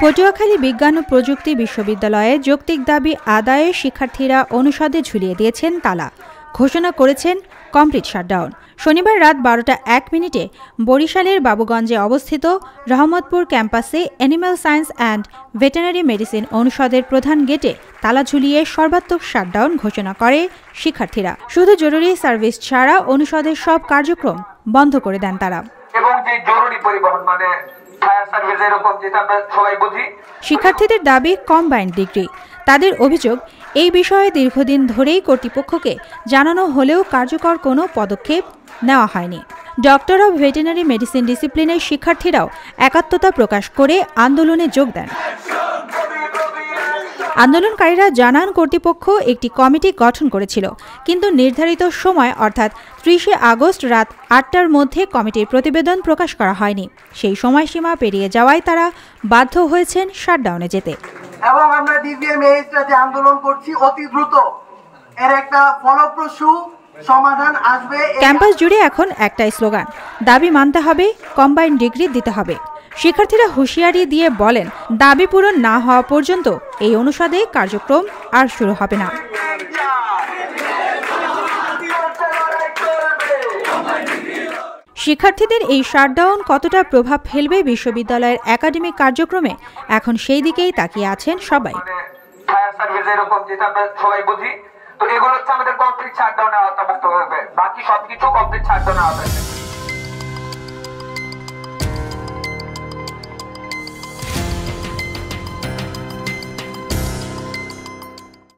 পটুয়াখালী বিজ্ঞান ও প্রযুক্তি বিশ্ববিদ্যালয়ে যৌক্তিক দাবি আদায়ে শিক্ষার্থীরা অনুষদে ঝুলিয়ে দিয়েছেন তালা, ঘোষণা করেছেন কমপ্লিট শাটডাউন। শনিবার রাত 12টা 1 মিনিটে বরিশালের বাবুগঞ্জে অবস্থিত রহমতপুর ক্যাম্পাসে animal science and veterinary medicine অনুষদের প্রধান গেটে তালা ঝুলিয়ে সর্বাত্মক শাটডাউন ঘোষণা করে শিক্ষার্থীরা। শুধু জরুরি সার্ভিস ছাড়া অনুষদের সব কার্যক্রম বন্ধ করে দেন তারা। শিক্ষার্থীদের দাবি কম্বাইন্ড ডিগ্রি। তাদের অভিযোগ, এই বিষয়ে দীর্ঘদিন ধরেই কর্তৃপক্ষকে জানানো হলেও কার্যকর কোনো পদক্ষেপ নেওয়া হয়নি। ডক্টর অব ভেটেরিনারি মেডিসিন ডিসিপ্লিনের শিক্ষার্থীরাও একাত্মতা প্রকাশ করে আন্দোলনে যোগ দেন। আন্দোলনকারীরা জানান, কর্তৃপক্ষ একটি কমিটি গঠন করেছিল, কিন্তু নির্ধারিত সময় অর্থাৎ 30শে আগস্ট রাত 8টার মধ্যে কমিটির প্রতিবেদন প্রকাশ করা হয়নি। সেই সময়সীমা পেরিয়ে যাওয়ায় তারা বাধ্য হয়েছেন শাটডাউনে যেতে। এবং আমরা ডিভিএমএইচটা যে আন্দোলন করছি, অতি দ্রুত এর একটা ফলপ্রসূ সমাধান আসবে। ক্যাম্পাস জুড়ে এখন একটাই স্লোগান, দাবি মানতে হবে, কম্বাইন্ড ডিগ্রি দিতে হবে। শিক্ষার্থীরা হুঁশিয়ারি দিয়ে বলেন, দাবি পূরণ না হওয়া পর্যন্ত এই অনুষদে কার্যক্রম আর শুরু হবে না। শিক্ষার্থীদের এই শাটডাউন কতটা প্রভাব ফেলবে বিশ্ববিদ্যালয়ের একাডেমিক কার্যক্রমে, এখন সেই দিকেই তাকিয়ে আছেন সবাই। এগুলো হচ্ছে আমাদের কমপ্লিট শাটডাউনে আওতাভুক্ত হবে, বাকি সবকিছু কমপ্লিট শাটডাউনে আওতায়।